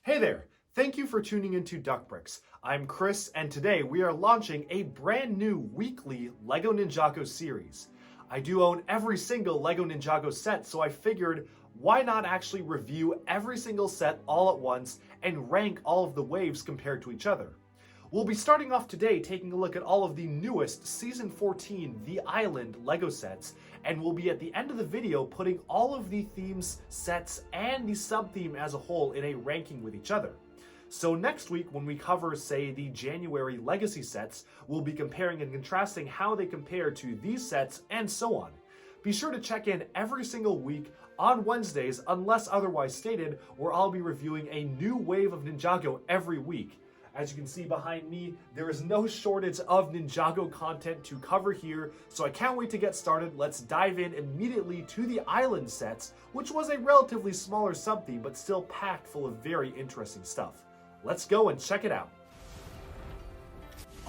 Hey there! Thank you for tuning into Duckbricks. I'm Chris, and today we are launching a brand new weekly LEGO Ninjago series. I do own every single LEGO Ninjago set, so I figured why not actually review every single set all at once and rank all of the waves compared to each other. We'll be starting off today taking a look at all of the newest Season 14 The Island LEGO sets, and we'll be at the end of the video putting all of the themes, sets, and the sub-theme as a whole in a ranking with each other. So next week when we cover, say, the January Legacy sets, we'll be comparing and contrasting how they compare to these sets and so on. Be sure to check in every single week on Wednesdays, unless otherwise stated, where I'll be reviewing a new wave of Ninjago every week. As you can see behind me, there is no shortage of Ninjago content to cover here, so I can't wait to get started. Let's dive in immediately to the Island sets, which was a relatively smaller sub-theme, but still packed full of very interesting stuff. Let's go and check it out.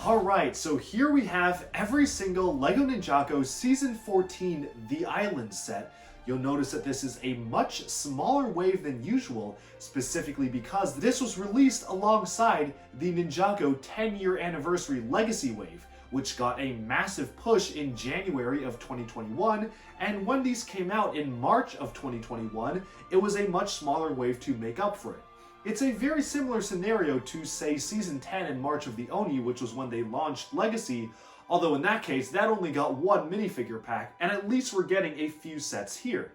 Alright, so here we have every single LEGO Ninjago Season 14 The Island set. You'll notice that this is a much smaller wave than usual, specifically because this was released alongside the Ninjago 10-year anniversary Legacy wave, which got a massive push in January of 2021, and when these came out in March of 2021, it was a much smaller wave to make up for it. It's a very similar scenario to, say, Season 10 in March of the Oni, which was when they launched Legacy, although in that case, that only got one minifigure pack, and at least we're getting a few sets here.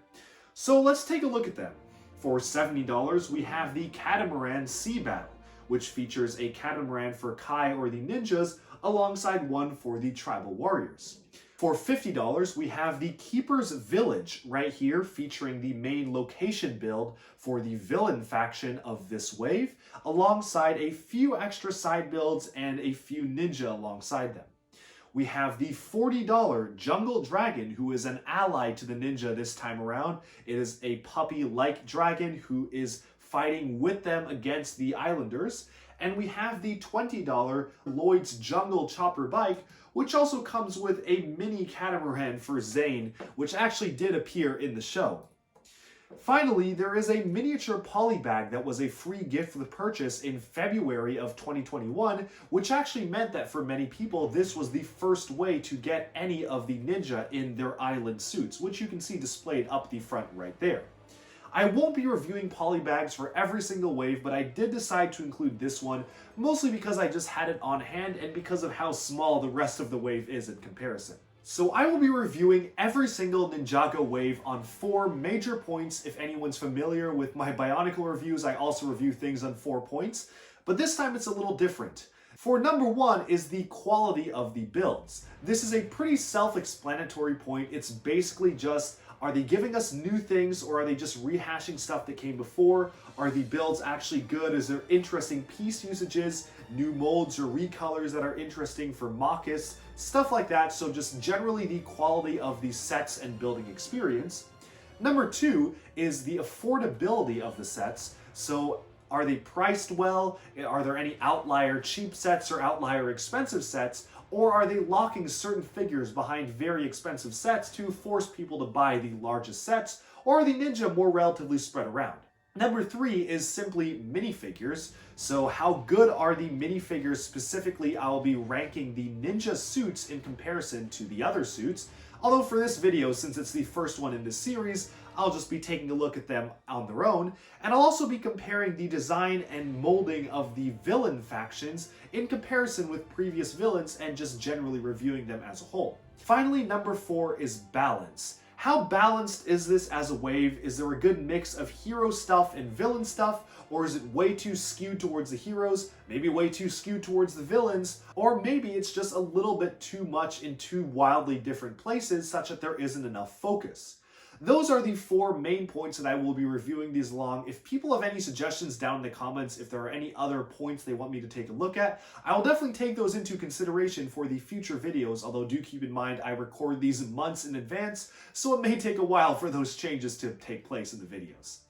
So let's take a look at them. For $70, we have the Catamaran Sea Battle, which features a catamaran for Kai or the ninjas, alongside one for the tribal warriors. For $50, we have the Keeper's Village right here, featuring the main location build for the villain faction of this wave, alongside a few extra side builds and a few ninja alongside them. We have the $40 Jungle Dragon, who is an ally to the ninja this time around. It is a puppy-like dragon who is fighting with them against the Islanders. And we have the $20 Lloyd's Jungle Chopper Bike, which also comes with a mini catamaran for Zane, which actually did appear in the show. Finally, there is a miniature Polybag that was a free gift for the purchase in February of 2021, which actually meant that for many people, this was the first way to get any of the ninja in their island suits, which you can see displayed up the front right there. I won't be reviewing Polybags for every single wave, but I did decide to include this one, mostly because I just had it on hand and because of how small the rest of the wave is in comparison. So I will be reviewing every single Ninjago wave on 4 major points. If anyone's familiar with my Bionicle reviews, I also review things on 4 points, but this time it's a little different. For number 1 is the quality of the builds. This is a pretty self-explanatory point. It's basically just, are they giving us new things, or are they just rehashing stuff that came before? Are the builds actually good? Is there interesting piece usages, new molds or recolors that are interesting for Machis? Stuff like that, so just generally the quality of the sets and building experience. Number 2 is the affordability of the sets. So are they priced well? Are there any outlier cheap sets or outlier expensive sets? Or are they locking certain figures behind very expensive sets to force people to buy the largest sets? Or are the ninja more relatively spread around? Number 3 is simply minifigures. So how good are the minifigures? Specifically, I'll be ranking the ninja suits in comparison to the other suits. Although for this video, since it's the first one in this series, I'll just be taking a look at them on their own. And I'll also be comparing the design and molding of the villain factions in comparison with previous villains and just generally reviewing them as a whole. Finally, number 4 is balance. How balanced is this as a wave? Is there a good mix of hero stuff and villain stuff? Or is it way too skewed towards the heroes, maybe way too skewed towards the villains? Or maybe it's just a little bit too much in 2 wildly different places such that there isn't enough focus. Those are the 4 main points that I will be reviewing these along. If people have any suggestions down in the comments, if there are any other points they want me to take a look at, I will definitely take those into consideration for the future videos, although do keep in mind I record these months in advance, so it may take a while for those changes to take place in the videos.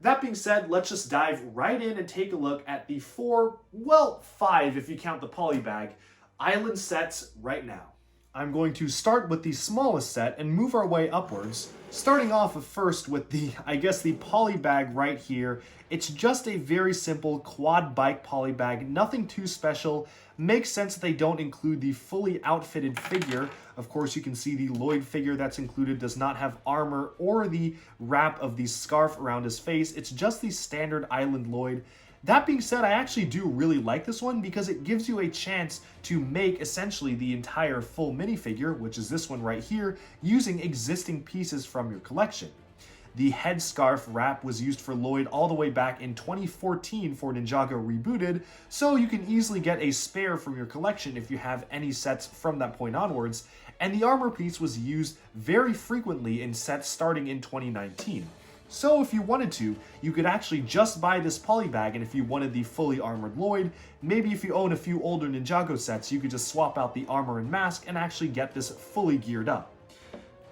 That being said, let's just dive right in and take a look at the 4, well, 5 if you count the Polybag, island sets right now. I'm going to start with the smallest set and move our way upwards, starting off first with the, I guess, the Polybag right here. It's just a very simple quad bike Polybag, nothing too special. Makes sense that they don't include the fully outfitted figure. Of course, you can see the Lloyd figure that's included does not have armor or the wrap of the scarf around his face. It's just the standard Island Lloyd. That being said, I actually do really like this one because it gives you a chance to make essentially the entire full minifigure, which is this one right here, using existing pieces from your collection. The headscarf wrap was used for Lloyd all the way back in 2014 for Ninjago Rebooted, so you can easily get a spare from your collection if you have any sets from that point onwards, and the armor piece was used very frequently in sets starting in 2019. So if you wanted to, you could actually just buy this Polybag, and if you wanted the fully armored Lloyd, maybe if you own a few older Ninjago sets, you could just swap out the armor and mask and actually get this fully geared up.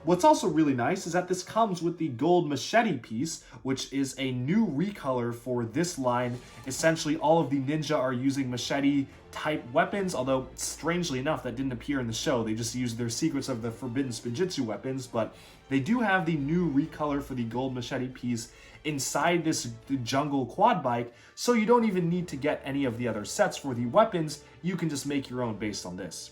What's also really nice is that this comes with the gold machete piece, which is a new recolor for this line. Essentially, all of the ninja are using machete-type weapons, although strangely enough, that didn't appear in the show. They just used their Secrets of the Forbidden Spinjitzu weapons, but they do have the new recolor for the gold machete piece inside this jungle quad bike, so you don't even need to get any of the other sets for the weapons. You can just make your own based on this.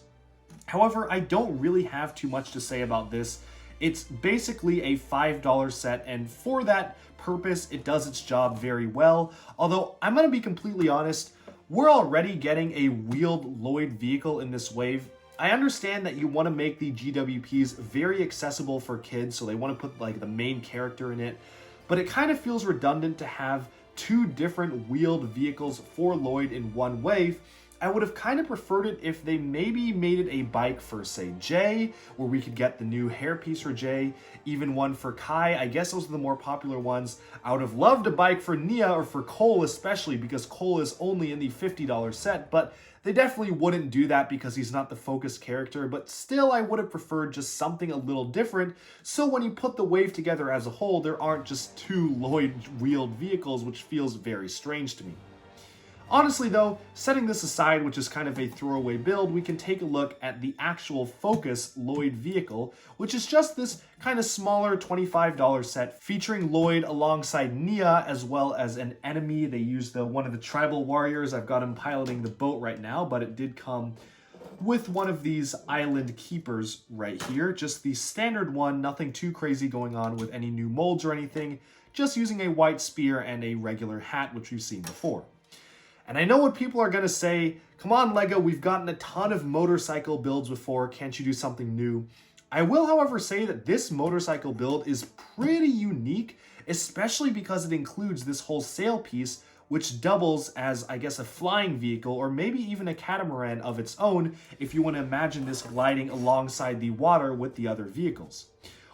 However, I don't really have too much to say about this. It's basically a $5 set, and for that purpose, it does its job very well. Although, I'm going to be completely honest, we're already getting a wheeled Lloyd vehicle in this wave. I understand that you want to make the GWPs very accessible for kids, so they want to put like the main character in it, but it kind of feels redundant to have two different wheeled vehicles for Lloyd in one wave. I would have kind of preferred it if they maybe made it a bike for, say, Jay, where we could get the new hairpiece for Jay, even one for Kai. I guess those are the more popular ones. I would have loved a bike for Nia or for Cole especially, because Cole is only in the $50 set, but they definitely wouldn't do that because he's not the focus character, but still I would have preferred just something a little different, so when you put the wave together as a whole, there aren't just two Lloyd wheeled vehicles, which feels very strange to me. Honestly though, setting this aside, which is kind of a throwaway build, we can take a look at the actual Focus Lloyd vehicle, which is just this kind of smaller $25 set featuring Lloyd alongside Nia as well as an enemy. They used one of the tribal warriors. I've got him piloting the boat right now, but it did come with one of these island keepers right here. Just the standard one, nothing too crazy going on with any new molds or anything, just using a white spear and a regular hat, which we've seen before. And I know what people are going to say, come on LEGO, we've gotten a ton of motorcycle builds before, can't you do something new? I will, however, say that this motorcycle build is pretty unique, especially because it includes this whole sail piece, which doubles as, I guess, a flying vehicle, or maybe even a catamaran of its own, if you want to imagine this gliding alongside the water with the other vehicles.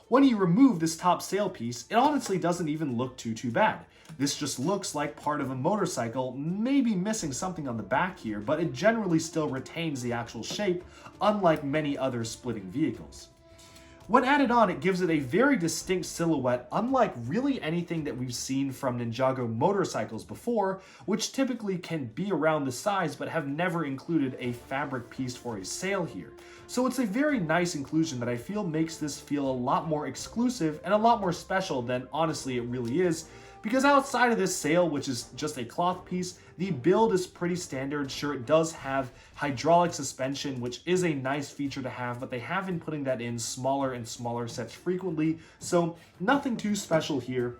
When you remove this top sail piece, it honestly doesn't even look too bad. This just looks like part of a motorcycle, maybe missing something on the back here, but it generally still retains the actual shape, unlike many other splitting vehicles. When added on, it gives it a very distinct silhouette, unlike really anything that we've seen from Ninjago motorcycles before, which typically can be around the size but have never included a fabric piece for a sail here. So it's a very nice inclusion that I feel makes this feel a lot more exclusive and a lot more special than honestly it really is, because outside of this sail, which is just a cloth piece, the build is pretty standard. Sure, it does have hydraulic suspension, which is a nice feature to have, but they have been putting that in smaller and smaller sets frequently, so nothing too special here.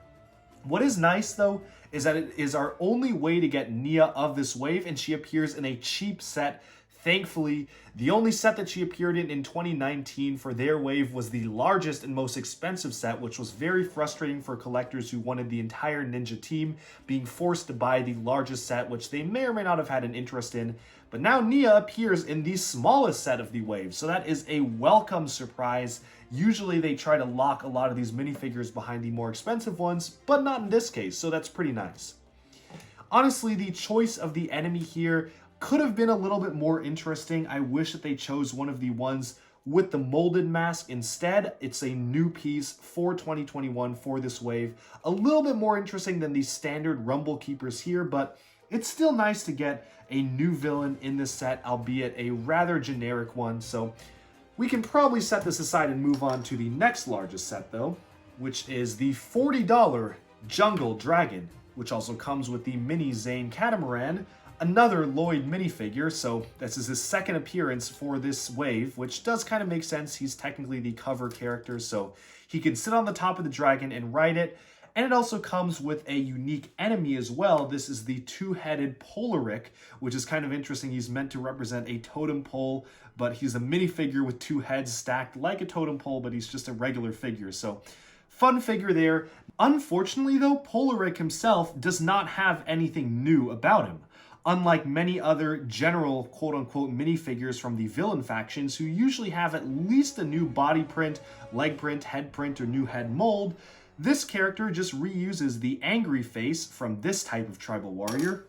What is nice though is that it is our only way to get Nia of this wave, and she appears in a cheap set. Thankfully, the only set that she appeared in 2019 for their wave was the largest and most expensive set, which was very frustrating for collectors who wanted the entire ninja team, being forced to buy the largest set, which they may or may not have had an interest in. But now Nia appears in the smallest set of the wave, so that is a welcome surprise. Usually they try to lock a lot of these minifigures behind the more expensive ones, but not in this case, so that's pretty nice. Honestly, the choice of the enemy here could have been a little bit more interesting. I wish that they chose one of the ones with the molded mask instead. It's a new piece for 2021 for this wave. A little bit more interesting than the standard Rumble Keepers here, but it's still nice to get a new villain in this set, albeit a rather generic one. So We can probably set this aside and move on to the next largest set though, which is the $40 Jungle Dragon, which also comes with the mini Zane Catamaran, another Lloyd minifigure, so this is his second appearance for this wave, which does kind of make sense. He's technically the cover character, so he can sit on the top of the dragon and ride it. And it also comes with a unique enemy as well. This is the two-headed Polybag, which is kind of interesting. He's meant to represent a totem pole, but he's a minifigure with two heads stacked like a totem pole, but he's just a regular figure. So fun figure there. Unfortunately though, Polybag himself does not have anything new about him. Unlike many other general quote-unquote minifigures from the villain factions who usually have at least a new body print, leg print, head print, or new head mold, this character just reuses the angry face from this type of tribal warrior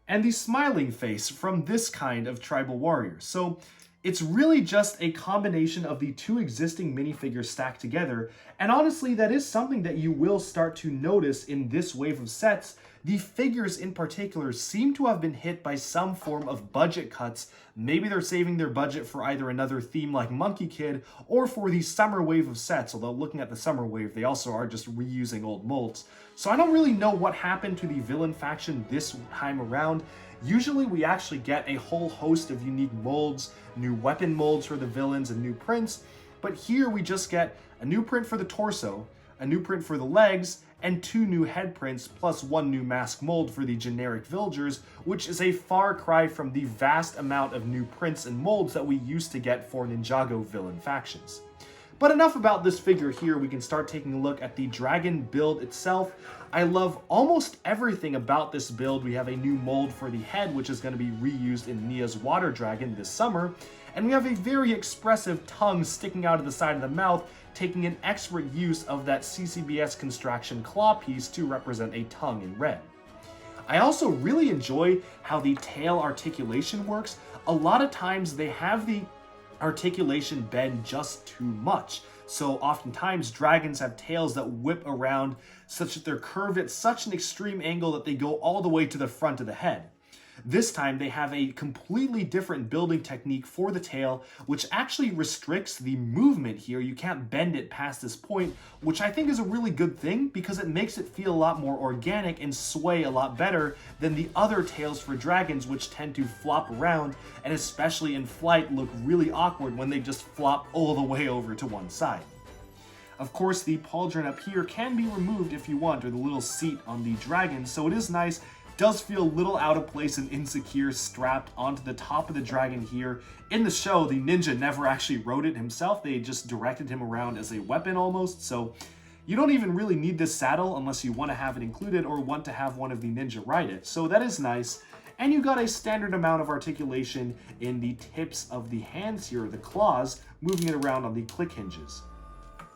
and the smiling face from this kind of tribal warrior. So it's really just a combination of the two existing minifigures stacked together, and honestly that is something that you will start to notice in this wave of sets. The figures in particular seem to have been hit by some form of budget cuts. Maybe they're saving their budget for either another theme like Monkey Kid or for the summer wave of sets, although looking at the summer wave, they also are just reusing old molds. So I don't really know what happened to the villain faction this time around. Usually we actually get a whole host of unique molds, new weapon molds for the villains and new prints, but here we just get a new print for the torso, a new print for the legs, and two new head prints, plus one new mask mold for the generic villagers, which is a far cry from the vast amount of new prints and molds that we used to get for Ninjago villain factions. But enough about this figure here, we can start taking a look at the dragon build itself. I love almost everything about this build. We have a new mold for the head, which is going to be reused in Nia's water dragon this summer, and we have a very expressive tongue sticking out of the side of the mouth, taking an expert use of that CCBS construction claw piece to represent a tongue in red. I also really enjoy how the tail articulation works. A lot of times they have the articulation bend just too much. So oftentimes dragons have tails that whip around such that they're curved at such an extreme angle that they go all the way to the front of the head. This time they have a completely different building technique for the tail, which actually restricts the movement here. You can't bend it past this point, which I think is a really good thing because it makes it feel a lot more organic and sway a lot better than the other tails for dragons, which tend to flop around and especially in flight look really awkward when they just flop all the way over to one side. Of course, the pauldron up here can be removed if you want, or the little seat on the dragon, so it is nice. Does feel a little out of place and insecure strapped onto the top of the dragon here. In the show, the ninja never actually rode it himself. They just directed him around as a weapon almost, so you don't even really need this saddle unless you want to have it included or want to have one of the ninja ride it. So that is nice. And you got a standard amount of articulation in the tips of the hands here, the claws, moving it around on the click hinges.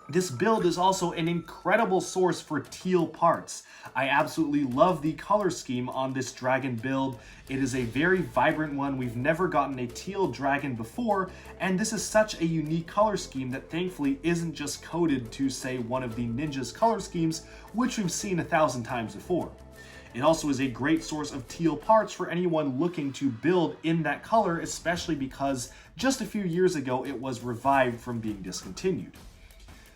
This build is also an incredible source for teal parts. I absolutely love the color scheme on this dragon build. It is a very vibrant one. We've never gotten a teal dragon before, and this is such a unique color scheme that thankfully isn't just coded to, say, one of the ninja's color schemes, which we've seen 1,000 times before. It also is a great source of teal parts for anyone looking to build in that color, especially because just a few years ago it was revived from being discontinued.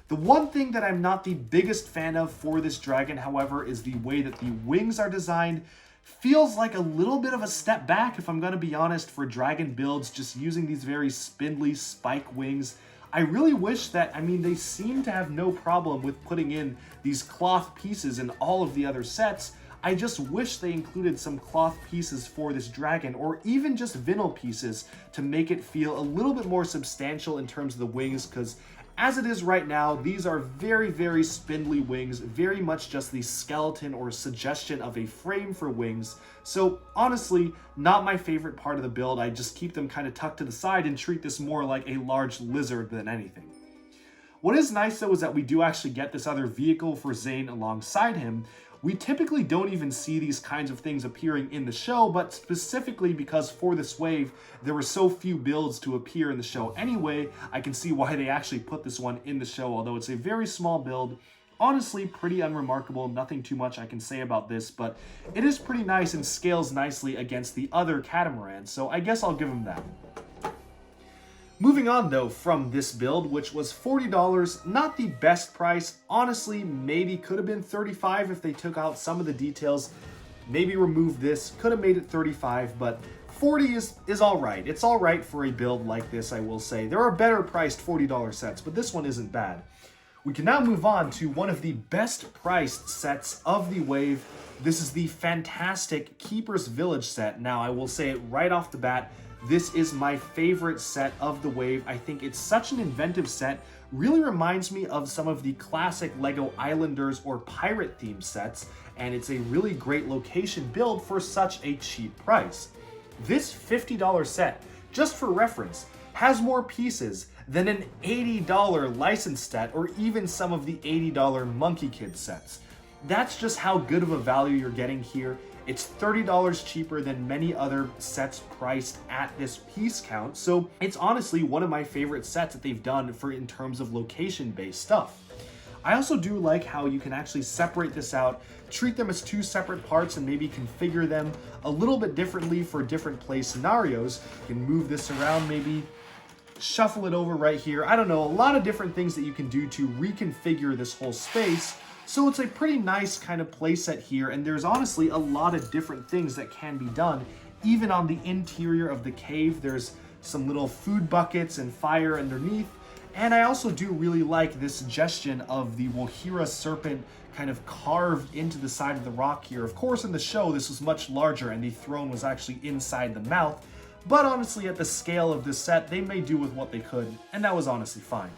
The one thing that I'm not the biggest fan of for this dragon, however, is the way that the wings are designed. Feels like a little bit of a step back, if I'm going to be honest, for dragon builds, just using these very spindly spike wings. I really wish that, they seem to have no problem with putting in these cloth pieces in all of the other sets. I just wish they included some cloth pieces for this dragon, or even just vinyl pieces to make it feel a little bit more substantial in terms of the wings, because as it is right now, these are very, very spindly wings, very much just the skeleton or suggestion of a frame for wings. So honestly, not my favorite part of the build. I just keep them kind of tucked to the side and treat this more like a large lizard than anything. What is nice though is that we do actually get this other vehicle for Zane alongside him. We typically don't even see these kinds of things appearing in the show, but specifically because for this wave, there were so few builds to appear in the show anyway, I can see why they actually put this one in the show, although it's a very small build. Honestly, pretty unremarkable, nothing too much I can say about this, but it is pretty nice and scales nicely against the other catamarans, so I guess I'll give them that. Moving on though from this build, which was $40, not the best price. Honestly, maybe could have been $35 if they took out some of the details. Maybe remove this, could have made it $35, but $40 is all right. It's all right for a build like this, I will say. There are better priced $40 sets, but this one isn't bad. We can now move on to one of the best priced sets of the wave. This is the fantastic Keeper's Village set. Now, I will say it right off the bat, this is my favorite set of the wave. I think it's such an inventive set. Really reminds me of some of the classic LEGO Islanders or pirate themed sets, and it's a really great location build for such a cheap price. This $50 set, just for reference, has more pieces than an $80 licensed set or even some of the $80 Monkey Kid sets. That's just how good of a value you're getting here. It's $30 cheaper than many other sets priced at this piece count, so it's honestly one of my favorite sets that they've done for in terms of location-based stuff. I also do like how you can actually separate this out, treat them as two separate parts, and maybe configure them a little bit differently for different play scenarios. You can move this around, maybe shuffle it over right here. I don't know, a lot of different things that you can do to reconfigure this whole space. So it's a pretty nice kind of playset here, and there's honestly a lot of different things that can be done. Even on the interior of the cave, there's some little food buckets and fire underneath. And I also do really like this suggestion of the Wohira serpent kind of carved into the side of the rock here. Of course, in the show, this was much larger and the throne was actually inside the mouth. But honestly, at the scale of this set, they made do with what they could, and that was honestly fine.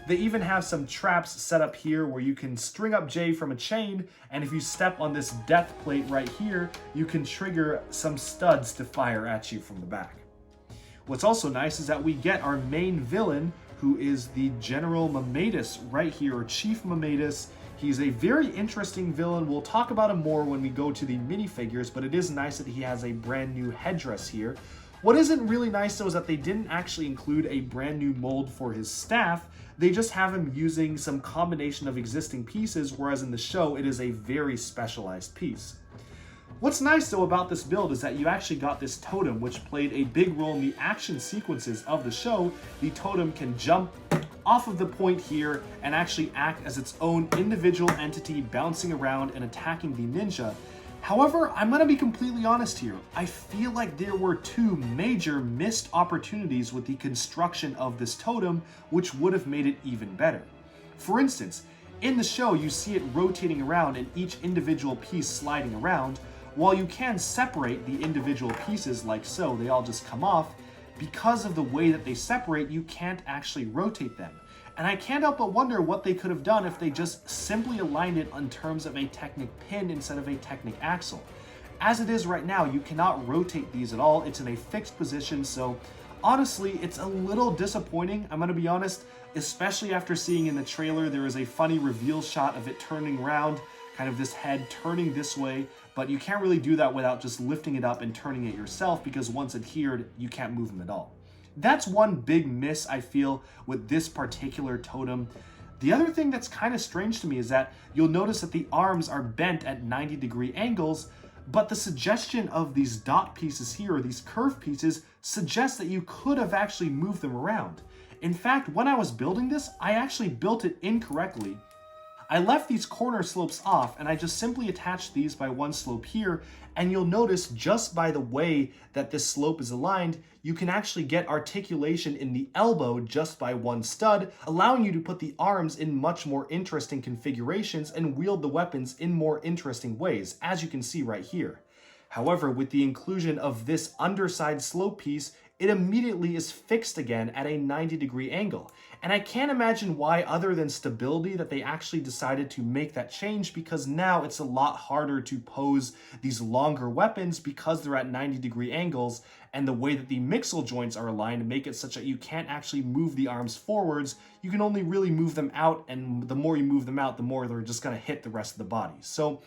They even have some traps set up here where you can string up Jay from a chain, and if you step on this death plate right here, you can trigger some studs to fire at you from the back. What's also nice is that we get our main villain, who is the General Mamadus right here, or Chief Mamadus. He's a very interesting villain. We'll talk about him more when we go to the minifigures, but it is nice that he has a brand new headdress here. What isn't really nice though is that they didn't actually include a brand new mold for his staff. They just have him using some combination of existing pieces, whereas in the show it is a very specialized piece. What's nice though about this build is that you actually got this totem, which played a big role in the action sequences of the show. The totem can jump off of the point here and actually act as its own individual entity, bouncing around and attacking the ninja. However, I'm going to be completely honest here. I feel like there were two major missed opportunities with the construction of this totem, which would have made it even better. For instance, in the show, you see it rotating around and each individual piece sliding around. While you can separate the individual pieces like so, they all just come off, because of the way that they separate, you can't actually rotate them. And I can't help but wonder what they could have done if they just simply aligned it in terms of a Technic pin instead of a Technic axle. As it is right now, you cannot rotate these at all. It's in a fixed position, so honestly, it's a little disappointing, I'm gonna be honest, especially after seeing in the trailer there is a funny reveal shot of it turning around, kind of this head turning this way, but you can't really do that without just lifting it up and turning it yourself, because once adhered, you can't move them at all. That's one big miss, I feel, with this particular totem. The other thing that's kind of strange to me is that you'll notice that the arms are bent at 90-degree angles, but the suggestion of these dot pieces here, or these curved pieces, suggests that you could have actually moved them around. In fact, when I was building this, I actually built it incorrectly. I left these corner slopes off, and I just simply attached these by one slope here, and you'll notice just by the way that this slope is aligned, you can actually get articulation in the elbow just by one stud, allowing you to put the arms in much more interesting configurations and wield the weapons in more interesting ways, as you can see right here. However, with the inclusion of this underside slope piece, it immediately is fixed again at a 90-degree angle. And I can't imagine why, other than stability, that they actually decided to make that change, because now it's a lot harder to pose these longer weapons because they're at 90-degree angles, and the way that the mixel joints are aligned make it such that you can't actually move the arms forwards. You can only really move them out, and the more you move them out, the more they're just gonna hit the rest of the body. So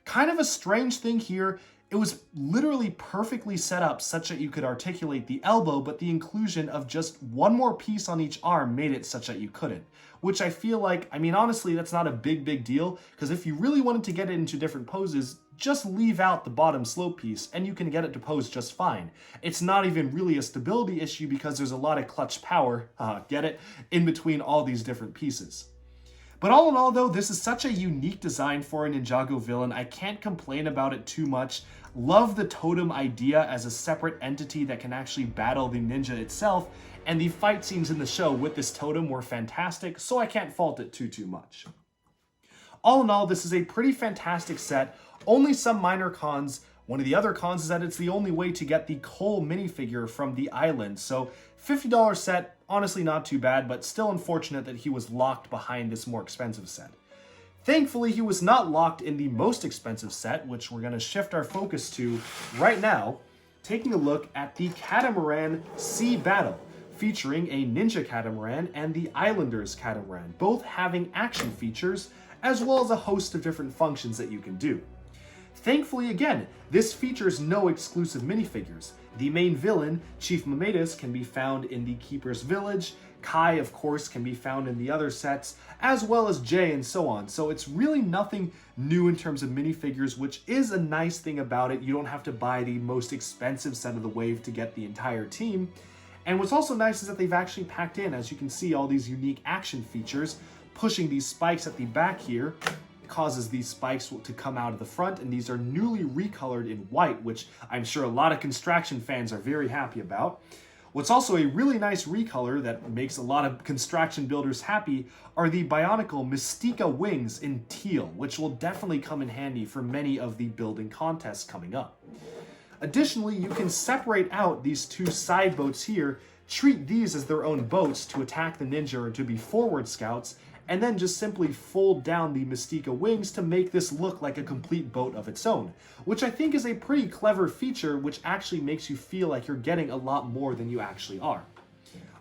kind of a strange thing here. It was literally perfectly set up such that you could articulate the elbow, but the inclusion of just one more piece on each arm made it such that you couldn't. Which I feel like, I mean, honestly, that's not a big deal, because if you really wanted to get it into different poses, just leave out the bottom slope piece and you can get it to pose just fine. It's not even really a stability issue because there's a lot of clutch power, get it, in between all these different pieces. But all in all though, this is such a unique design for a Ninjago villain. I can't complain about it too much. Love the totem idea as a separate entity that can actually battle the ninja itself, and the fight scenes in the show with this totem were fantastic, so I can't fault it too much. All in all, this is a pretty fantastic set. Only some minor cons. One of the other cons is that it's the only way to get the Cole minifigure from the island. So $50 set, honestly not too bad, but still unfortunate that he was locked behind this more expensive set. Thankfully, he was not locked in the most expensive set, which we're going to shift our focus to right now, taking a look at the Catamaran Sea Battle, featuring a Ninja Catamaran and the Islanders Catamaran, both having action features, as well as a host of different functions that you can do. Thankfully, again, this features no exclusive minifigures. The main villain, Chief Mamedas, can be found in the Keeper's Village. Kai, of course, can be found in the other sets, as well as Jay and so on. So it's really nothing new in terms of minifigures, which is a nice thing about it. You don't have to buy the most expensive set of the wave to get the entire team. And what's also nice is that they've actually packed in, as you can see, all these unique action features, pushing these spikes at the back here. Causes these spikes to come out of the front, and these are newly recolored in white, which I'm sure a lot of Construction fans are very happy about. What's also a really nice recolor that makes a lot of Construction builders happy are the Bionicle Mystica wings in teal, which will definitely come in handy for many of the building contests coming up. Additionally, you can separate out these two side boats here, treat these as their own boats to attack the ninja or to be forward scouts, and then just simply fold down the Mystica wings to make this look like a complete boat of its own, which I think is a pretty clever feature, which actually makes you feel like you're getting a lot more than you actually are.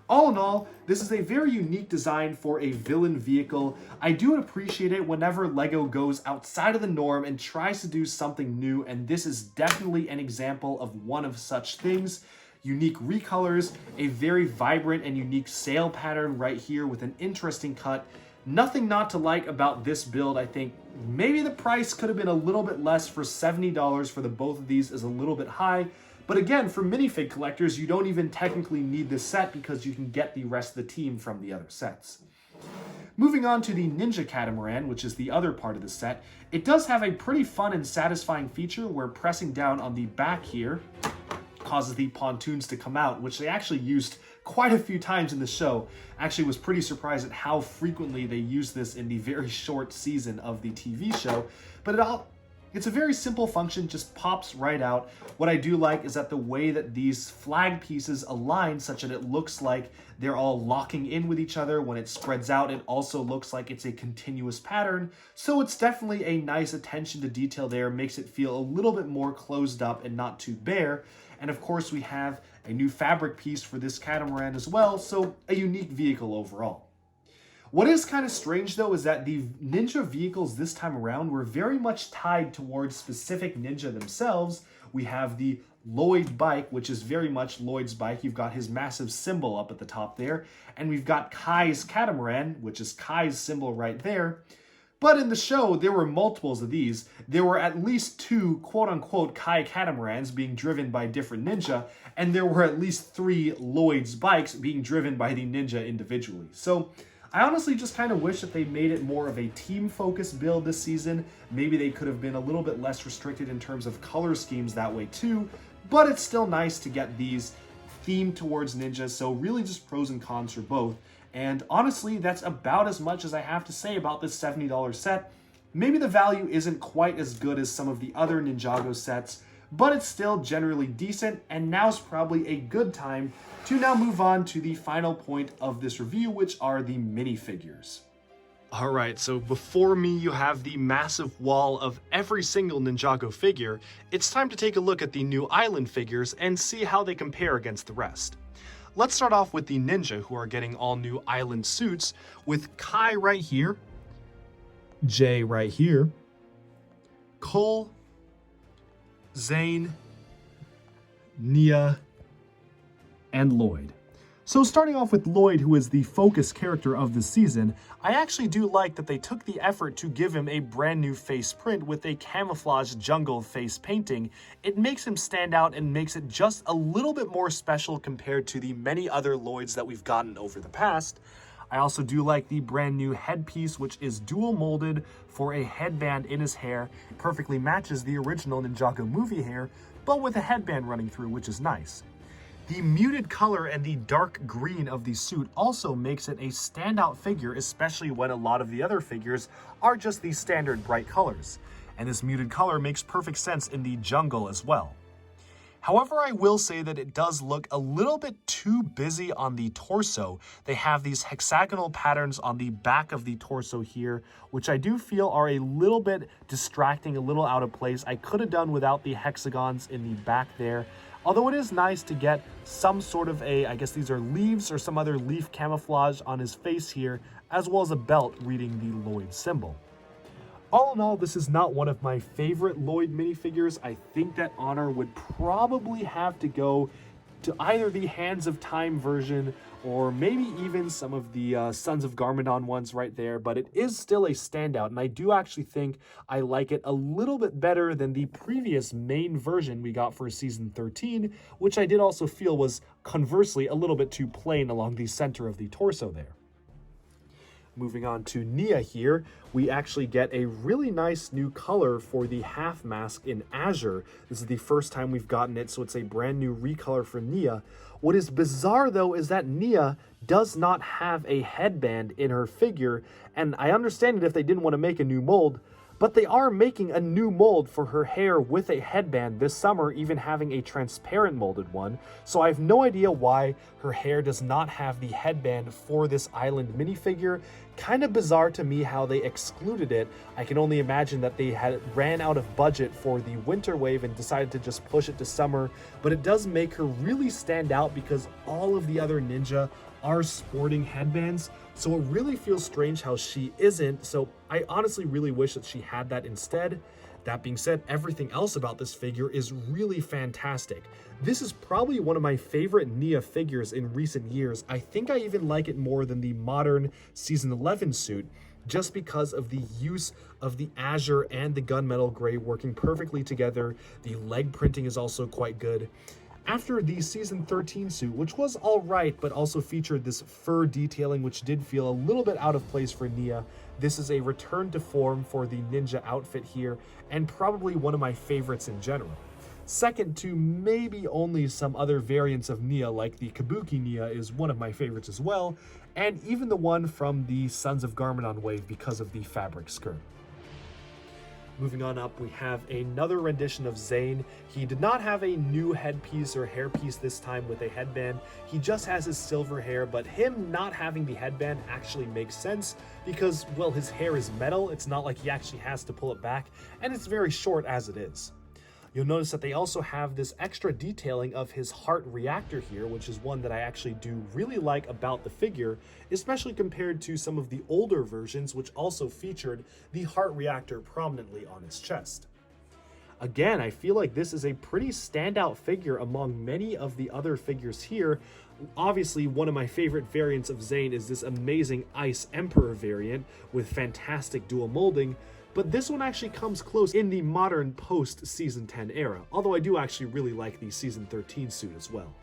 All in all, this is a very unique design for a villain vehicle. I do appreciate it whenever LEGO goes outside of the norm and tries to do something new, and this is definitely an example of one of such things. Unique recolors, a very vibrant and unique sail pattern right here with an interesting cut. Nothing not to like about this build. I think maybe the price could have been a little bit less. For $70 for the both of these is a little bit high. But again, for minifig collectors, you don't even technically need this set because you can get the rest of the team from the other sets. Moving on to the Ninja Catamaran, which is the other part of the set, it does have a pretty fun and satisfying feature where pressing down on the back here causes the pontoons to come out, which they actually used quite a few times in the show. Actually was pretty surprised at how frequently they used this in the very short season of the TV show, but it's a very simple function, just pops right out. What I do like is that the way that these flag pieces align such that it looks like they're all locking in with each other. When it spreads out, it also looks like it's a continuous pattern. So it's definitely a nice attention to detail there, makes it feel a little bit more closed up and not too bare. And of course we have a new fabric piece for this catamaran as well, so a unique vehicle overall. What is kind of strange though is that the ninja vehicles this time around were very much tied towards specific ninja themselves. We have the Lloyd bike, which is very much Lloyd's bike. You've got his massive symbol up at the top there. And we've got Kai's catamaran, which is Kai's symbol right there. But in the show, there were multiples of these. There were at least two quote-unquote Kai catamarans being driven by different ninja, and there were at least 3 Lloyd's bikes being driven by the ninja individually. So I honestly just kind of wish that they made it more of a team-focused build this season. Maybe they could have been a little bit less restricted in terms of color schemes that way too, but it's still nice to get these themed towards ninjas, so really just pros and cons for both. And honestly, that's about as much as I have to say about this $70 set. Maybe the value isn't quite as good as some of the other Ninjago sets, but it's still generally decent, and now's probably a good time to now move on to the final point of this review, which are the minifigures. Alright, so before me you have the massive wall of every single Ninjago figure. It's time to take a look at the new island figures and see how they compare against the rest. Let's start off with the ninja, who are getting all new island suits, with Kai right here, Jay right here, Cole, Zane, Nia, and Lloyd. So starting off with Lloyd, who is the focus character of the season, I actually do like that they took the effort to give him a brand new face print with a camouflage jungle face painting. It makes him stand out and makes it just a little bit more special compared to the many other Lloyds that we've gotten over the past. I also do like the brand new headpiece, which is dual molded for a headband in his hair. It perfectly matches the original Ninjago movie hair, but with a headband running through, which is nice. The muted color and the dark green of the suit also makes it a standout figure, especially when a lot of the other figures are just the standard bright colors. And this muted color makes perfect sense in the jungle as well. However, I will say that it does look a little bit too busy on the torso. They have these hexagonal patterns on the back of the torso here, which I do feel are a little bit distracting, a little out of place. I could have done without the hexagons in the back there. Although it is nice to get some sort of I guess these are leaves or some other leaf camouflage on his face here, as well as a belt reading the Lloyd symbol. All in all, this is not one of my favorite Lloyd minifigures. I think that honor would probably have to go to either the Hands of Time version or maybe even some of the Sons of Garmadon ones right there, but it is still a standout, and I do actually think I like it a little bit better than the previous main version we got for Season 13, which I did also feel was conversely a little bit too plain along the center of the torso there. Moving on to Nia here, we actually get a really nice new color for the half mask in Azure. This is the first time we've gotten it, so it's a brand new recolor for Nia. What is bizarre though is that Nia does not have a headband in her figure, and I understand it if they didn't want to make a new mold, but they are making a new mold for her hair with a headband this summer, even having a transparent molded one. So I have no idea why her hair does not have the headband for this island minifigure. Kind of bizarre to me how they excluded it. I can only imagine that they ran out of budget for the winter wave and decided to just push it to summer. But it does make her really stand out because all of the other ninja are sporting headbands, so it really feels strange how she isn't. So I honestly really wish that she had that instead. That being said, everything else about this figure is really fantastic. This is probably one of my favorite Nia figures in recent years. I think I even like it more than the modern Season 11 suit, just because of the use of the azure and the gunmetal gray working perfectly together. The leg printing is also quite good. After the Season 13 suit, which was alright, but also featured this fur detailing which did feel a little bit out of place for Nia, this is a return to form for the ninja outfit here, and probably one of my favorites in general. Second to maybe only some other variants of Nia, like the Kabuki Nia is one of my favorites as well, and even the one from the Sons of Garmadon wave because of the fabric skirt. Moving on up, we have another rendition of Zane. He did not have a new headpiece or hairpiece this time with a headband. He just has his silver hair, but him not having the headband actually makes sense because, well, his hair is metal. It's not like he actually has to pull it back, and it's very short as it is. You'll notice that they also have this extra detailing of his heart reactor here, which is one that I actually do really like about the figure, especially compared to some of the older versions, which also featured the heart reactor prominently on his chest. Again, I feel like this is a pretty standout figure among many of the other figures here. Obviously, one of my favorite variants of Zane is this amazing Ice Emperor variant with fantastic dual molding, but this one actually comes close in the modern post-Season 10 era, although I do actually really like the Season 13 suit as well.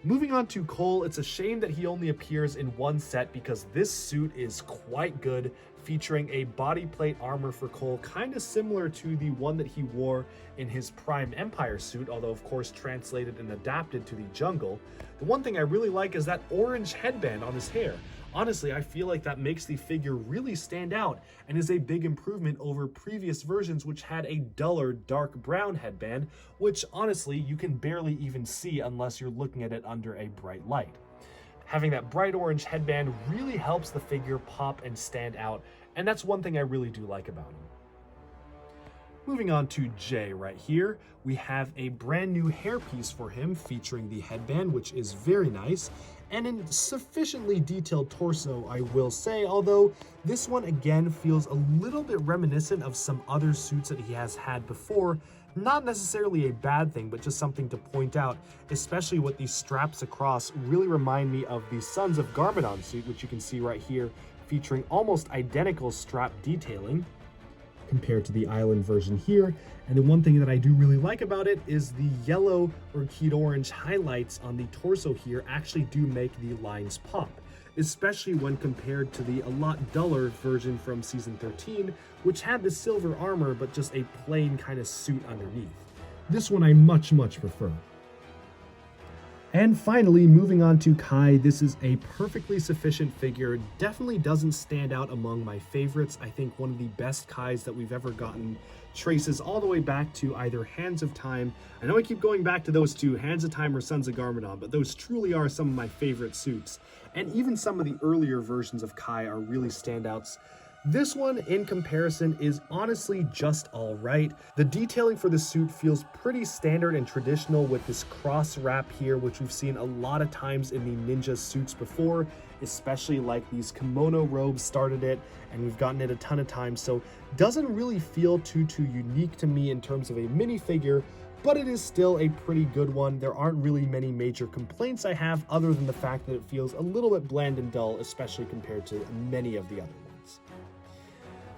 Moving on to Cole, it's a shame that he only appears in one set because this suit is quite good, featuring a body plate armor for Cole, kind of similar to the one that he wore in his Prime Empire suit, although of course translated and adapted to the jungle. The one thing I really like is that orange headband on his hair. Honestly, I feel like that makes the figure really stand out and is a big improvement over previous versions which had a duller dark brown headband, which honestly you can barely even see unless you're looking at it under a bright light. Having that bright orange headband really helps the figure pop and stand out, and that's one thing I really do like about him. Moving on to Jay right here, we have a brand new hairpiece for him featuring the headband, which is very nice, and in sufficiently detailed torso, I will say, although this one again feels a little bit reminiscent of some other suits that he has had before, Not necessarily a bad thing, but just something to point out, especially with these straps across really remind me of the Sons of Garmadon suit, which you can see right here, featuring almost identical strap detailing compared to the Island version here. And the one thing that I do really like about it is the yellow or keyed orange highlights on the torso here actually do make the lines pop, especially when compared to the a lot duller version from Season 13, which had the silver armor but just a plain kind of suit underneath. This one I much prefer. And finally, moving on to Kai, this is a perfectly sufficient figure. Definitely doesn't stand out among my favorites. I think one of the best Kais that we've ever gotten traces all the way back to either Hands of Time. I know I keep going back to those two, Hands of Time or Sons of Garmadon, but those truly are some of my favorite suits. And even some of the earlier versions of Kai are really standouts. This one, in comparison, is honestly just alright. The detailing for the suit feels pretty standard and traditional with this cross wrap here, which we've seen a lot of times in the ninja suits before, especially like these kimono robes started it, and we've gotten it a ton of times, so doesn't really feel too unique to me in terms of a minifigure, but it is still a pretty good one. There aren't really many major complaints I have other than the fact that it feels a little bit bland and dull, especially compared to many of the other ones.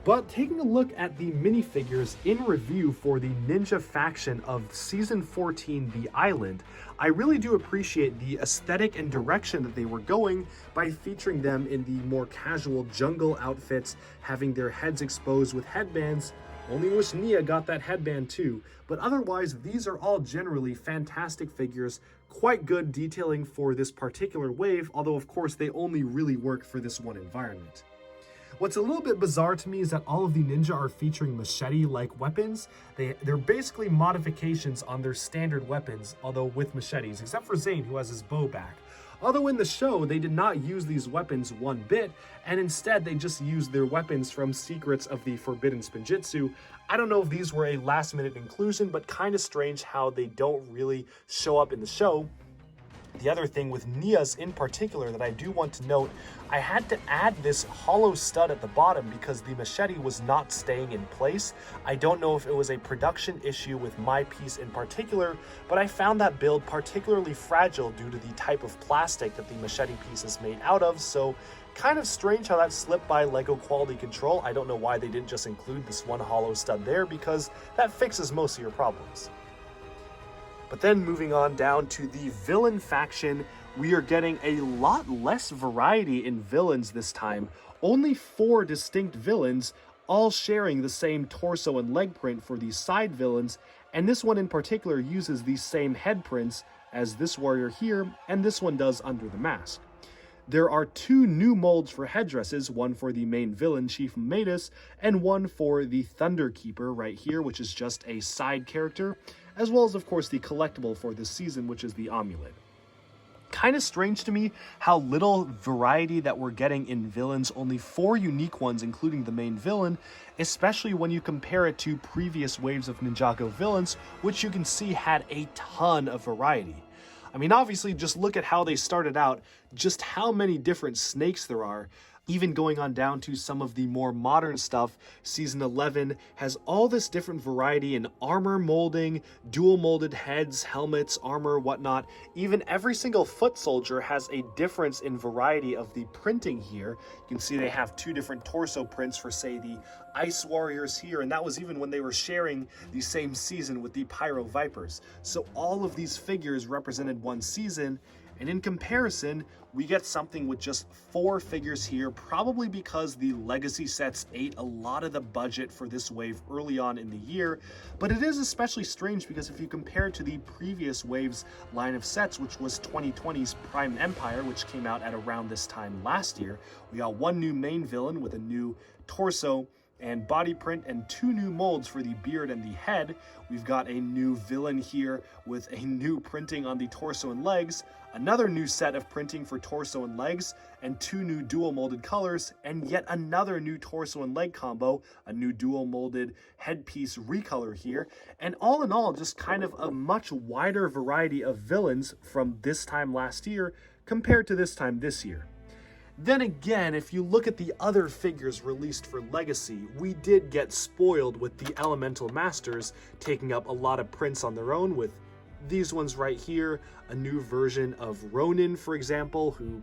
But taking a look at the minifigures in review for the ninja faction of Season 14, The Island, I really do appreciate the aesthetic and direction that they were going by featuring them in the more casual jungle outfits, having their heads exposed with headbands. Only wish Nia got that headband too, but otherwise these are all generally fantastic figures, quite good detailing for this particular wave, although of course they only really work for this one environment. What's a little bit bizarre to me is that all of the ninja are featuring machete-like weapons. They're basically modifications on their standard weapons, although with machetes, except for Zane, who has his bow back. Although in the show, they did not use these weapons one bit, and instead they just used their weapons from Secrets of the Forbidden Spinjitzu. I don't know if these were a last-minute inclusion, but kind of strange how they don't really show up in the show. The other thing with Nia's in particular that I do want to note, I had to add this hollow stud at the bottom because the machete was not staying in place. I don't know if it was a production issue with my piece in particular, but I found that build particularly fragile due to the type of plastic that the machete piece is made out of, so kind of strange how that slipped by LEGO quality control. I don't know why they didn't just include this one hollow stud there, because that fixes most of your problems. But then moving on down to the villain faction, we are getting a lot less variety in villains this time. Only 4 distinct villains, all sharing the same torso and leg print for the side villains, and this one in particular uses the same head prints as this warrior here, and this one does under the mask. There are 2 new molds for headdresses, one for the main villain, Chief Matus, and one for the Thunder Keeper right here, which is just a side character, as well as, of course, the collectible for this season, which is the amulet. Kind of strange to me how little variety that we're getting in villains, only 4 unique ones, including the main villain, especially when you compare it to previous waves of Ninjago villains, which you can see had a ton of variety. I mean, obviously, just look at how they started out, just how many different snakes there are. Even going on down to some of the more modern stuff, Season 11 has all this different variety in armor molding, dual molded heads, helmets, armor, whatnot. Even every single foot soldier has a difference in variety of the printing here. You can see they have 2 different torso prints for, say, the Ice Warriors here, and that was even when they were sharing the same season with the Pyro Vipers. So all of these figures represented one season, and in comparison, we get something with just 4 figures here, probably because the Legacy sets ate a lot of the budget for this wave early on in the year, but it is especially strange because if you compare it to the previous wave's line of sets, which was 2020's Prime Empire, which came out at around this time last year, we got 1 new main villain with a new torso and body print and 2 new molds for the beard and the head. We've got a new villain here with a new printing on the torso and legs, another new set of printing for torso and legs, and 2 new dual molded colors, and yet another new torso and leg combo, a new dual molded headpiece recolor here, and all in all, just kind of a much wider variety of villains from this time last year compared to this time this year. Then again, if you look at the other figures released for Legacy, we did get spoiled with the Elemental Masters taking up a lot of prints on their own, with these ones right here, a new version of Ronin, for example, who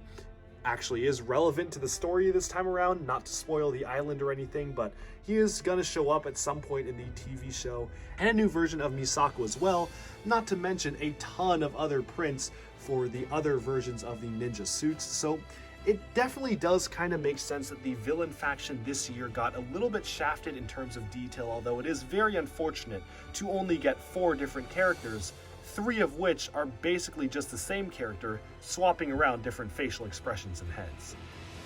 actually is relevant to the story this time around, not to spoil the island or anything, but he is gonna show up at some point in the TV show, and a new version of Misako as well, not to mention a ton of other prints for the other versions of the ninja suits. So it definitely does kind of make sense that the villain faction this year got a little bit shafted in terms of detail, although it is very unfortunate to only get 4 different characters, 3 of which are basically just the same character, swapping around different facial expressions and heads.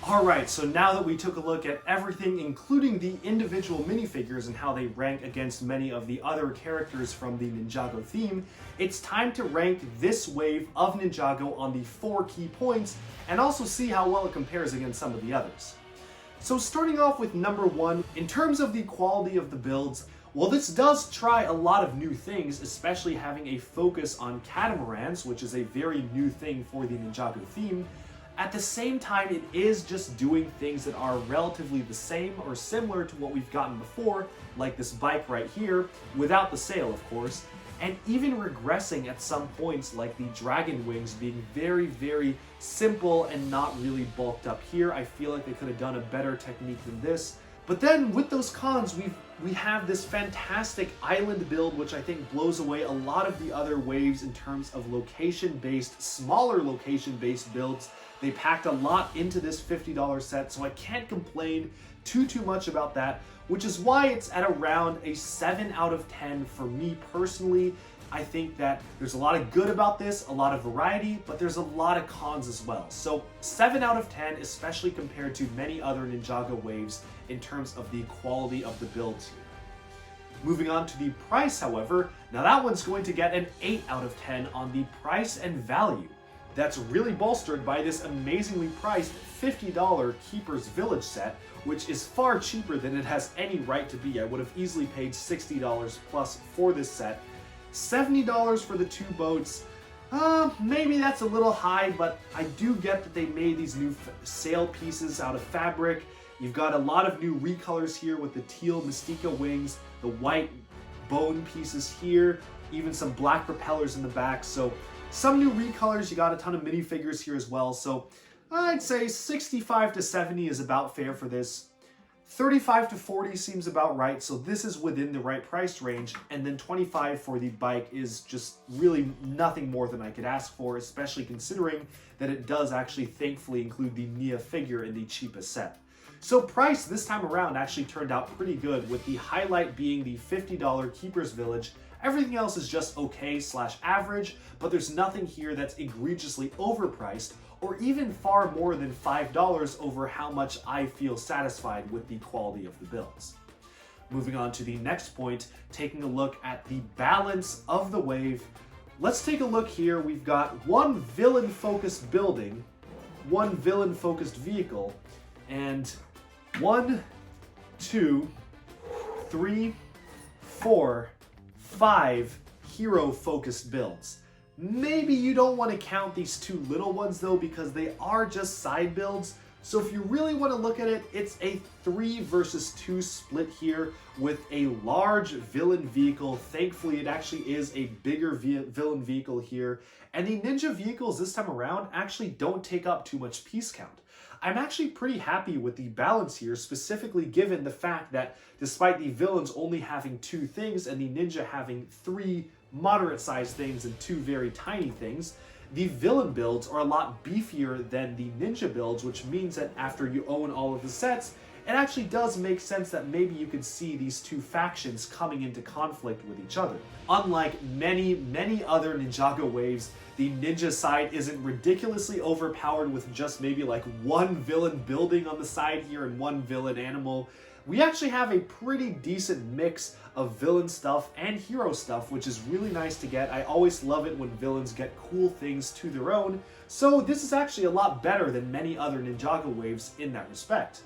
Alright, so now that we took a look at everything, including the individual minifigures and how they rank against many of the other characters from the Ninjago theme, it's time to rank this wave of Ninjago on the 4 key points, and also see how well it compares against some of the others. So starting off with number 1, in terms of the quality of the builds, well, this does try a lot of new things, especially having a focus on catamarans, which is a very new thing for the Ninjago theme. At the same time, it is just doing things that are relatively the same or similar to what we've gotten before, like this bike right here, without the sail, of course, and even regressing at some points, like the dragon wings being very, very simple and not really bulked up here. I feel like they could have done a better technique than this. But then with those cons, we have this fantastic island build, which I think blows away a lot of the other waves in terms of location-based, smaller location-based builds. They packed a lot into this $50 set, so I can't complain too much about that, which is why it's at around a 7 out of 10 for me personally. I think that there's a lot of good about this, a lot of variety, but there's a lot of cons as well. So 7 out of 10, especially compared to many other Ninjago waves in terms of the quality of the builds here. Moving on to the price, however, now that one's going to get an 8 out of 10 on the price and value. That's really bolstered by this amazingly priced $50 Keeper's Village set, which is far cheaper than it has any right to be. I would have easily paid $60 plus for this set. $70 for the 2 boats. Maybe that's a little high, but I do get that they made these new sail pieces out of fabric. You've got a lot of new recolors here with the teal Mystica wings, the white bone pieces here, even some black propellers in the back. So some new recolors, you got a ton of minifigures here as well. So I'd say 65 to 70 is about fair for this. 35 to 40 seems about right, so this is within the right price range, and then 25 for the bike is just really nothing more than I could ask for, especially considering that it does actually thankfully include the Nia figure in the cheapest set. So price this time around actually turned out pretty good, with the highlight being the $50 Keeper's Village. Everything else is just okay / average, but there's nothing here that's egregiously overpriced, or even far more than $5 over how much I feel satisfied with the quality of the builds. Moving on to the next point, taking a look at the balance of the wave. Let's take a look here. We've got one villain-focused building, one villain-focused vehicle, and 1, 2, 3, 4, 5 hero-focused builds. Maybe you don't want to count these 2 little ones though, because they are just side builds. So if you really want to look at it, it's a 3 versus 2 split here with a large villain vehicle. Thankfully, it actually is a bigger villain vehicle here. And the ninja vehicles this time around actually don't take up too much piece count. I'm actually pretty happy with the balance here, specifically given the fact that despite the villains only having 2 things and the ninja having 3 moderate-sized things and 2 very tiny things, the villain builds are a lot beefier than the ninja builds, which means that after you own all of the sets, it actually does make sense that maybe you could see these 2 factions coming into conflict with each other. Unlike many other Ninjago waves, the ninja side isn't ridiculously overpowered with just maybe like 1 villain building on the side here and 1 villain animal. We actually have a pretty decent mix of villain stuff and hero stuff, which is really nice to get. I always love it when villains get cool things to their own, so this is actually a lot better than many other Ninjago waves in that respect.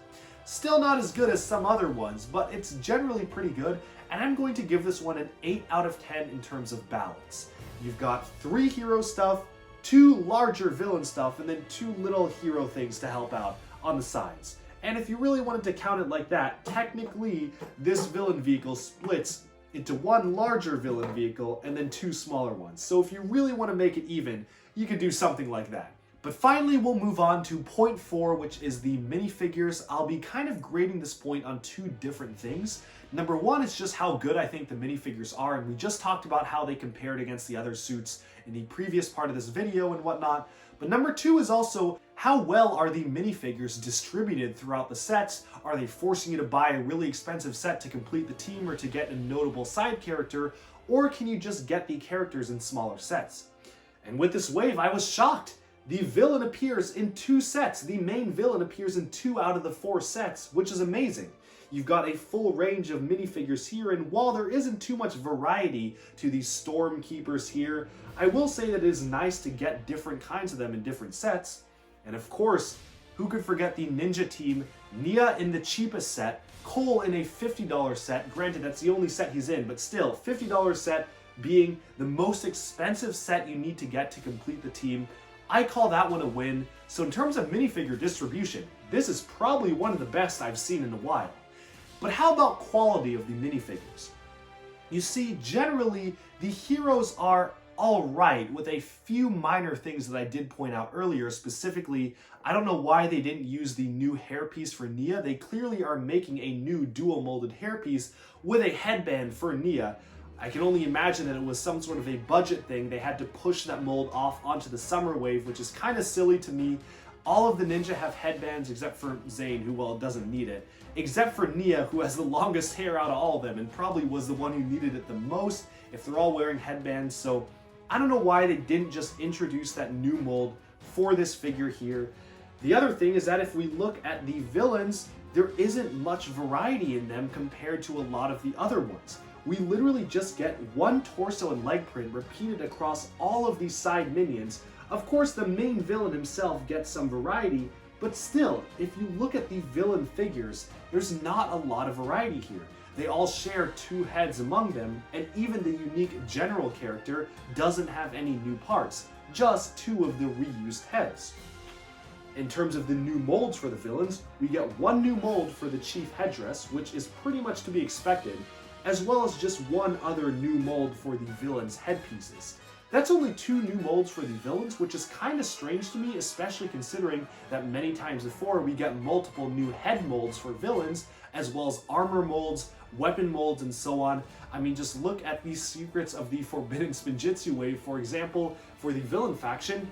Still not as good as some other ones, but it's generally pretty good, and I'm going to give this one an 8 out of 10 in terms of balance. You've got 3 hero stuff, 2 larger villain stuff, and then 2 little hero things to help out. on the sides. And if you really wanted to count it like that, technically this villain vehicle splits into one larger villain vehicle and then two smaller ones. So if you really want to make it even, you could do something like that. But finally, we'll move on to point 4, which is the minifigures. I'll be kind of grading this point on two different things. Number one is just how good I think the minifigures are, and we just talked about how they compared against the other suits in the previous part of this video and whatnot. But number two is also how well are the minifigures distributed throughout the sets? Are they forcing you to buy a really expensive set to complete the team or to get a notable side character, or can you just get the characters in smaller sets? And with this wave, I was shocked. The villain appears in 2 sets. The main villain appears in 2 out of the 4 sets, which is amazing. You've got a full range of minifigures here, and while there isn't too much variety to these Stormkeepers here, I will say that it is nice to get different kinds of them in different sets. And of course, who could forget the Ninja team, Nia in the cheapest set, Cole in a $50 set. Granted, that's the only set he's in, but still, $50 set being the most expensive set you need to get to complete the team. I call that one a win. So in terms of minifigure distribution, this is probably one of the best I've seen in a while. But how about quality of the minifigures? You see, generally, the heroes are alright, with a few minor things that I did point out earlier. Specifically, I don't know why they didn't use the new hairpiece for Nia. They clearly are making a new dual molded hairpiece with a headband for Nia. I can only imagine that it was some sort of a budget thing. They had to push that mold off onto the summer wave, which is kind of silly to me. All of the ninja have headbands except for Zane, who, well, doesn't need it. Except for Nia, who has the longest hair out of all of them and probably was the one who needed it the most if they're all wearing headbands. So I don't know why they didn't just introduce that new mold for this figure here. The other thing is that if we look at the villains, there isn't much variety in them compared to a lot of the other ones. We literally just get one torso and leg print repeated across all of these side minions. Of course, the main villain himself gets some variety, but still, if you look at the villain figures, there's not a lot of variety here. They all share 2 heads among them, and even the unique general character doesn't have any new parts, just 2 of the reused heads. In terms of the new molds for the villains, we get 1 new mold for the chief headdress, which is pretty much to be expected, as well as just 1 other new mold for the villains' headpieces. That's only 2 new molds for the villains, which is kind of strange to me, especially considering that many times before we get multiple new head molds for villains, as well as armor molds, weapon molds, and so on. I mean, just look at these secrets of the Forbidden Spinjitzu wave. For example, for the villain faction,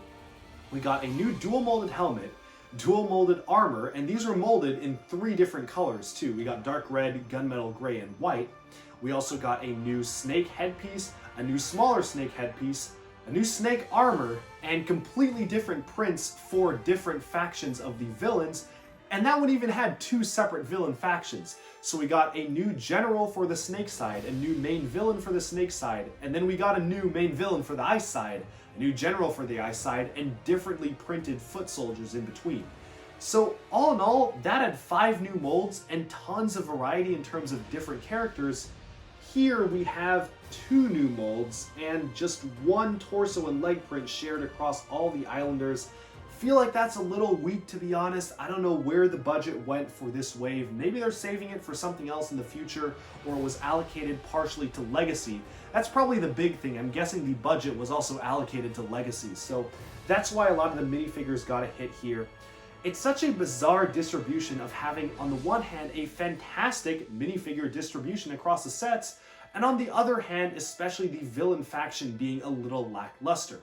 we got a new dual molded helmet, dual molded armor, and these are molded in 3 different colors too. We got dark red, gunmetal gray, and white. We also got a new snake headpiece, a new smaller snake headpiece, a new snake armor, and completely different prints for different factions of the villains. And that one even had 2 separate villain factions. So we got a new general for the snake side, a new main villain for the snake side, and then we got a new main villain for the ice side, a new general for the ice side, and differently printed foot soldiers in between. So all in all, that had 5 new molds and tons of variety in terms of different characters. Here we have 2 new molds and just 1 torso and leg print shared across all the Islanders. Feel like that's a little weak, to be honest. I don't know where the budget went for this wave. Maybe they're saving it for something else in the future, or it was allocated partially to Legacy. That's probably the big thing. I'm guessing the budget was also allocated to Legacy, so that's why a lot of the minifigures got a hit here. It's such a bizarre distribution of having, on the one hand, a fantastic minifigure distribution across the sets, and on the other hand, especially the villain faction being a little lackluster.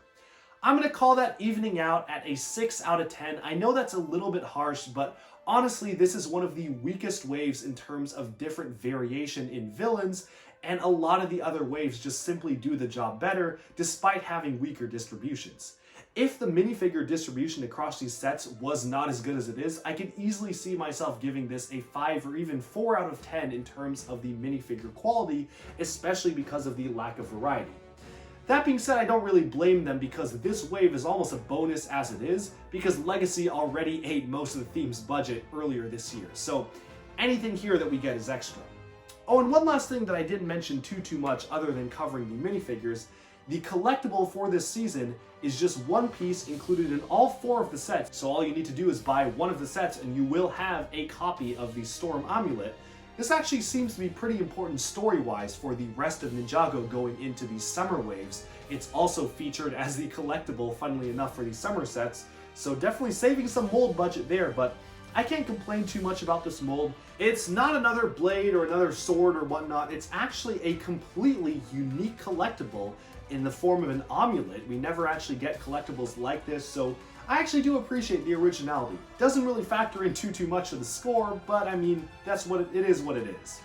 I'm going to call that evening out at a 6 out of 10. I know that's a little bit harsh, but honestly, this is one of the weakest waves in terms of different variation in villains, and a lot of the other waves just simply do the job better, despite having weaker distributions. If the minifigure distribution across these sets was not as good as it is, I could easily see myself giving this a 5 or even 4 out of 10 in terms of the minifigure quality, especially because of the lack of variety. That being said, I don't really blame them, because this wave is almost a bonus as it is, because Legacy already ate most of the theme's budget earlier this year, so anything here that we get is extra. Oh, and one last thing that I didn't mention too much other than covering the minifigures, The collectible for this season is just one piece included in all 4 of the sets, so all you need to do is buy one of the sets and you will have a copy of the Storm Amulet. This actually seems to be pretty important story-wise for the rest of Ninjago going into these summer waves. It's also featured as the collectible, funnily enough, for these summer sets, so definitely saving some mold budget there, but I can't complain too much about this mold. It's not another blade or another sword or whatnot, it's actually a completely unique collectible in the form of an amulet. We never actually get collectibles like this, so I actually do appreciate the originality. Doesn't really factor in too much of the score, but I mean, that's what it is what it is.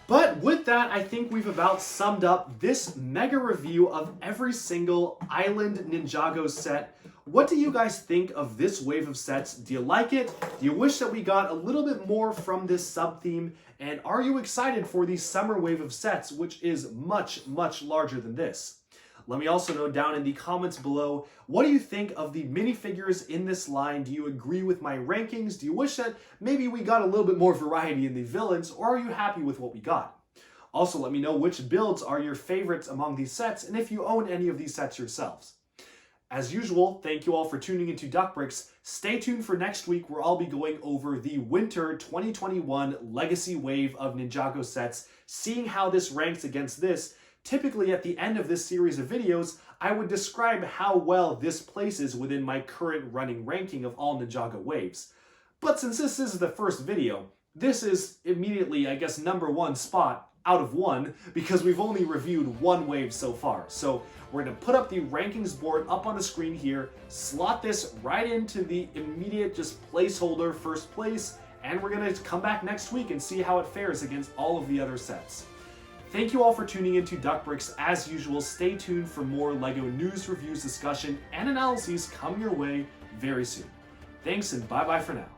But with that, I think we've about summed up this mega review of every single Island Ninjago set. What do you guys think of this wave of sets? Do you like it? Do you wish that we got a little bit more from this sub-theme? And are you excited for the summer wave of sets, which is much larger than this? Let me also know down in the comments below, what do you think of the minifigures in this line? Do you agree with my rankings? Do you wish that maybe we got a little bit more variety in the villains, or are you happy with what we got? Also, let me know which builds are your favorites among these sets, and if you own any of these sets yourselves. As usual, thank you all for tuning into Duck Bricks. Stay tuned for next week where I'll be going over the Winter 2021 Legacy Wave of Ninjago sets, seeing how this ranks against this. Typically at the end of this series of videos, I would describe how well this places within my current running ranking of all Ninjago waves. But since this is the first video, this is immediately, I guess, #1 spot out of 1 because we've only reviewed 1 wave so far. So we're going to put up the rankings board up on the screen here, slot this right into the immediate just placeholder first place, and we're going to come back next week and see how it fares against all of the other sets. Thank you all for tuning into Duck Bricks. As usual, stay tuned for more LEGO news, reviews, discussion, and analyses coming your way very soon. Thanks and bye-bye for now.